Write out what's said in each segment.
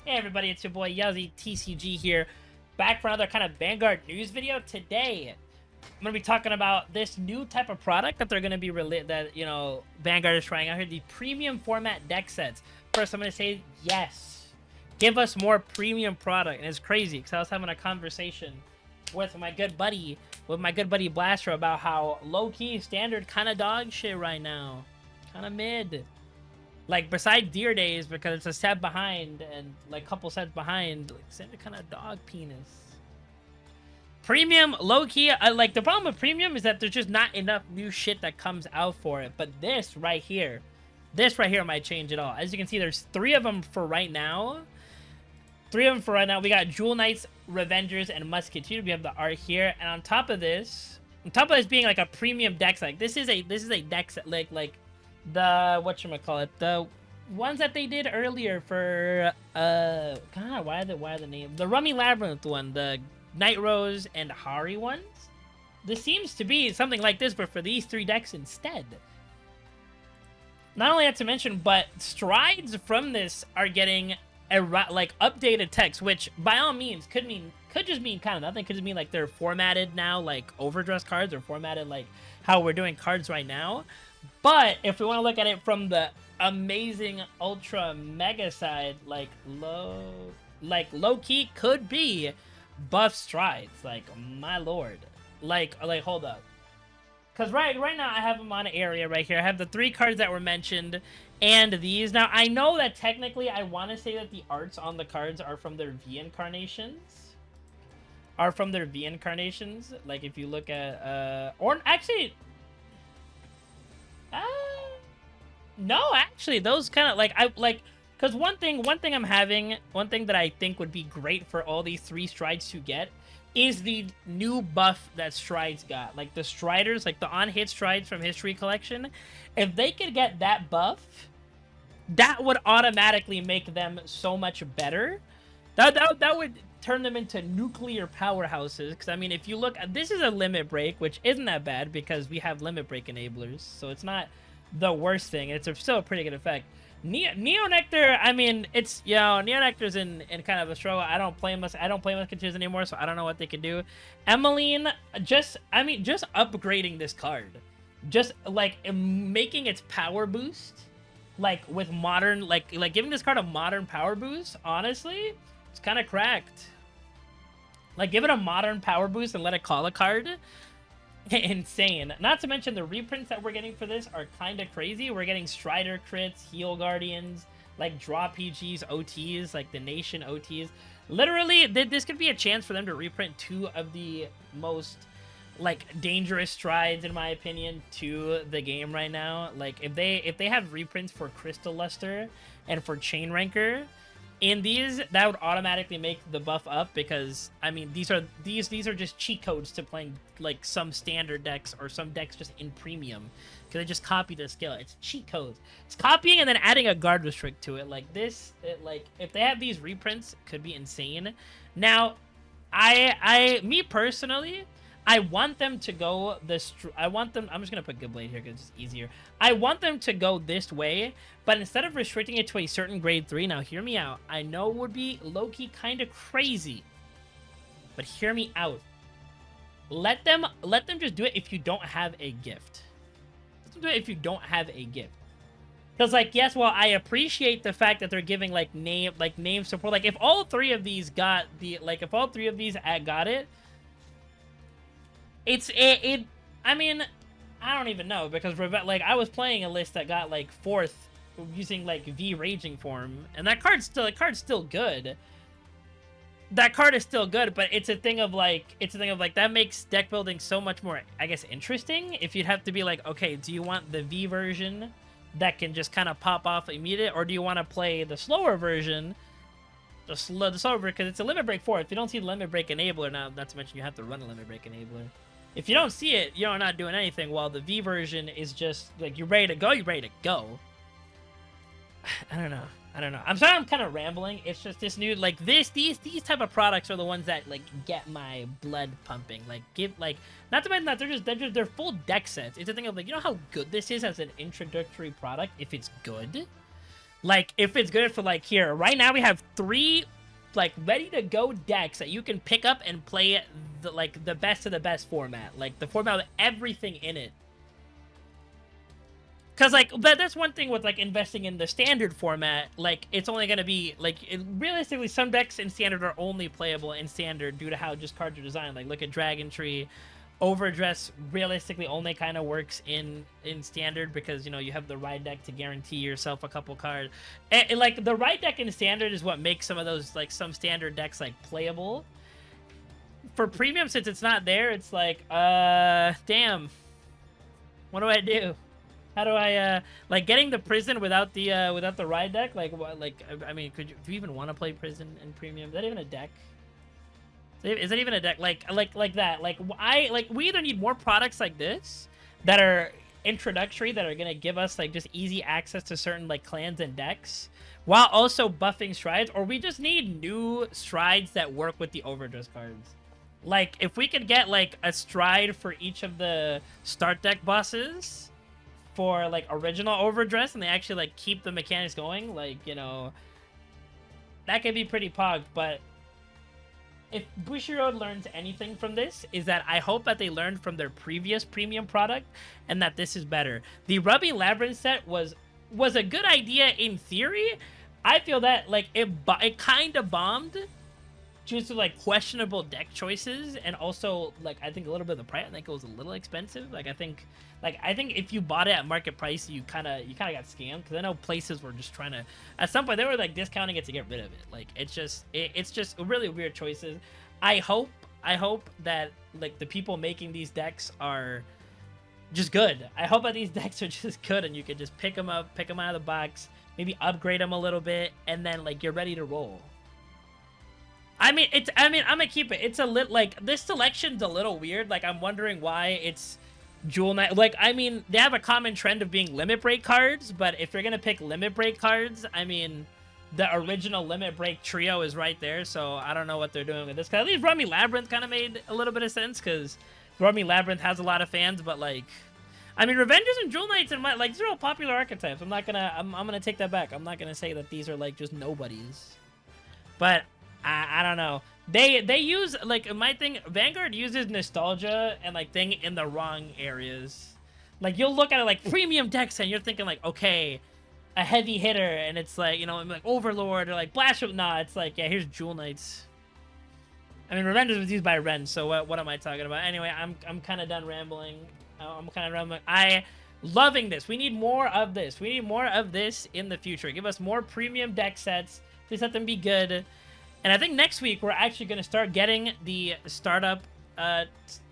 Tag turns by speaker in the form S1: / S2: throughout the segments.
S1: Hey everybody, it's your boy Yuzzy TCG here, back for another kind of Vanguard news video. Today, I'm gonna be talking about this new type of product that they're gonna be Vanguard is trying out here, the premium format deck sets. First, I'm gonna say yes, give us more premium product, and it's crazy because I was having a conversation with my good buddy, Blaster, about how low-key standard kind of dog shit right now, kind of mid. Like, beside Deer Days, because it's a set behind, and, like, couple sets behind, like, standard kind of dog penis. Premium, low-key, like, the problem with Premium is that there's just not enough new shit that comes out for it. But this right here might change it all. As you can see, there's 3 of them for right now. We got Jewel Knights, Revengers, and Musketeer. We have the art here. And on top of this being, like, a premium deck set, like, this is a deck set, like, the whatchamacallit, the ones that they did earlier for God, why the name, the Rummy Labyrinth one, the Night Rose and Hari ones. This seems to be something like this, but for these 3 decks instead. Not only that to mention, but strides from this are getting a like updated text, which by all means could just mean kind of nothing. Could just mean like they're formatted now like overdress cards, or formatted like how we're doing cards right now. But if we want to look at it from the amazing ultra mega side, like low key could be buff strides. Like, my lord. Like hold up. Because right now I have them on an area right here. I have the 3 cards that were mentioned and these. Now, I know that technically I want to say that the arts on the cards are from their V incarnations. Like, if you look at or actually, no, actually, those kind of because one thing that I think would be great for all these 3 strides to get is the new buff that strides got. Like the striders, like the on-hit strides from History Collection. If they could get that buff, that would automatically make them so much better. That would turn them into nuclear powerhouses. Because, I mean, if you look, this is a limit break, which isn't that bad because we have limit break enablers. So it's not the worst thing. It's still a pretty good effect. Neo Nectar, I mean, it's, Neo Nectar's in kind of a struggle. I don't play Musketeers anymore, so I don't know what they can do. Emmeline, just upgrading this card. Just, like, making its power boost, like, with modern, like giving this card a modern power boost, honestly, it's kind of cracked. Like, give it a modern power boost and let it call a card. Insane. Not to mention the reprints that we're getting for this are kind of crazy. We're getting Strider crits, Heal Guardians, like draw PGs, OTs, like the Nation OTs. Literally, this could be a chance for them to reprint 2 of the most like dangerous strides, in my opinion, to the game right now. Like, if they have reprints for Crystal Luster and for Chain Ranker in these, that would automatically make the buff up, because I mean these are just cheat codes to playing like some standard decks or some decks just in premium, because they just copy the skill. It's cheat codes. It's copying and then adding a guard restrict to it. Like this, like if they have these reprints, it could be insane. Now, me personally, I want them to go this. I'm just gonna put Good Blade here because it's easier. I want them to go this way, but instead of restricting it to a certain grade 3, now hear me out. I know it would be low-key kind of crazy, but hear me out. Let them just do it if you don't have a gift. Let them do it if you don't have a gift. Because, like, yes, well, I appreciate the fact that they're giving like name support. Like, if all 3 of these got got it. I mean, I don't even know, because like I was playing a list that got like 4th using like V Raging Form, and that card's still good. That card is still good, but it's a thing of like that makes deck building so much more, I guess, interesting. If you'd have to be like, okay, do you want the V version that can just kind of pop off immediate, or do you want to play the slower version? The slower, because it's a limit break 4. If you don't see the limit break enabler, now not to mention you have to run a limit break enabler. If you don't see it, you're not doing anything, while the V version is just, like, you're ready to go. I don't know. I'm sorry I'm kind of rambling. It's just this new, like, these type of products are the ones that, like, get my blood pumping. Like, not to mention that they're full deck sets. It's a thing of, like, you know how good this is as an introductory product if it's good? Like, if it's good for, like, here, right now we have 3, like, ready-to-go decks that you can pick up and play the, like, the best of the best format. Like, the format with everything in it. Because, like, but that's one thing with, like, investing in the standard format. Like, it's only going to be, like, realistically, some decks in standard are only playable in standard due to how just cards are designed. Like, look at Dragon Tree. Overdress realistically only kind of works in standard because, you know, you have the ride deck to guarantee yourself a couple cards. And, like, the ride deck in standard is what makes some of those, like, some standard decks, like, playable. For premium, since it's not there, it's like, damn. What do I do? How do I, like, getting the prison without the ride deck? Like, what, like, I mean, do you even want to play prison in premium? Is that even a deck? Is it even a deck? Like that? Like, we either need more products like this that are introductory, that are gonna give us, like, just easy access to certain, like, clans and decks, while also buffing strides, or we just need new strides that work with the overdress cards. Like, if we could get, like, a stride for each of the start deck bosses for, like, original overdress, and they actually, like, keep the mechanics going, like, you know, that could be pretty pog. But if Bushiroad learns anything from this, is that I hope that they learned from their previous premium product, and that this is better. The Rubby Labyrinth set was a good idea in theory. I feel that, like, it kind of bombed due to, like, questionable deck choices, and also, like, I think a little bit of the price. I think it was a little expensive. Like, I think if you bought it at market price, you kind of got scammed, because I know places were just trying to, at some point they were, like, discounting it to get rid of it. Like, it's just really weird choices. I hope that, like, the people making these decks are just good. I hope that these decks are just good, and you can just pick them up, pick them out of the box, maybe upgrade them a little bit, and then, like, you're ready to roll. I'm gonna keep it. It's a like, this selection's a little weird. Like, I'm wondering why it's Jewel Knight. Like, I mean, they have a common trend of being limit break cards, but if you're gonna pick limit break cards, I mean, the original limit break trio is right there, so I don't know what they're doing with this. Cause at least Rummy Labyrinth kind of made a little bit of sense, because Rummy Labyrinth has a lot of fans, but, like, I mean, Revengers and Jewel Knights, like, these are all popular archetypes. I'm gonna take that back. I'm not gonna say that these are, like, just nobodies. But I don't know. They use, like, my thing, Vanguard uses nostalgia and, like, thing in the wrong areas. Like, you'll look at it like premium decks and you're thinking, like, okay, a heavy hitter, and it's like, you know, like Overlord or like Blast. Nah, it's like, yeah, here's Jewel Knights. I mean, Revengers was used by Ren, so what am I talking about? Anyway, I'm kind of done rambling. Loving this. We need more of this. We need more of this in the future. Give us more premium deck sets. Please let them be good. And I think next week we're actually going to start getting the startup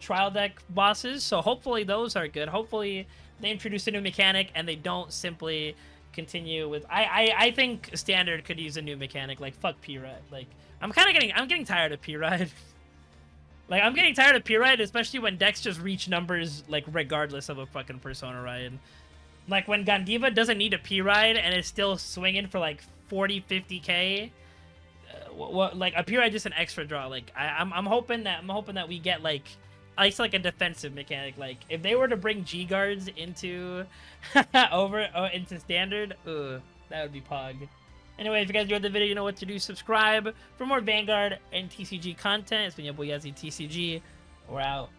S1: trial deck bosses. So hopefully those are good. Hopefully they introduce a new mechanic and they don't simply continue with... I think standard could use a new mechanic. Like, fuck P-Ride. Like, I'm getting tired of P-Ride. Like, I'm getting tired of P-Ride, especially when decks just reach numbers, like, regardless of a fucking Persona ride. Like, when Gandiva doesn't need a P-Ride and is still swinging for, like, 40, 50k... like, a P-Ride just an extra draw. Like, I'm hoping that we get, like, at least, like, a defensive mechanic. Like, if they were to bring G guards into into standard, that would be pog. Anyway, if you guys enjoyed the video, you know what to do. Subscribe for more Vanguard and TCG content. It's been your boy Yazzie TCG. We're out.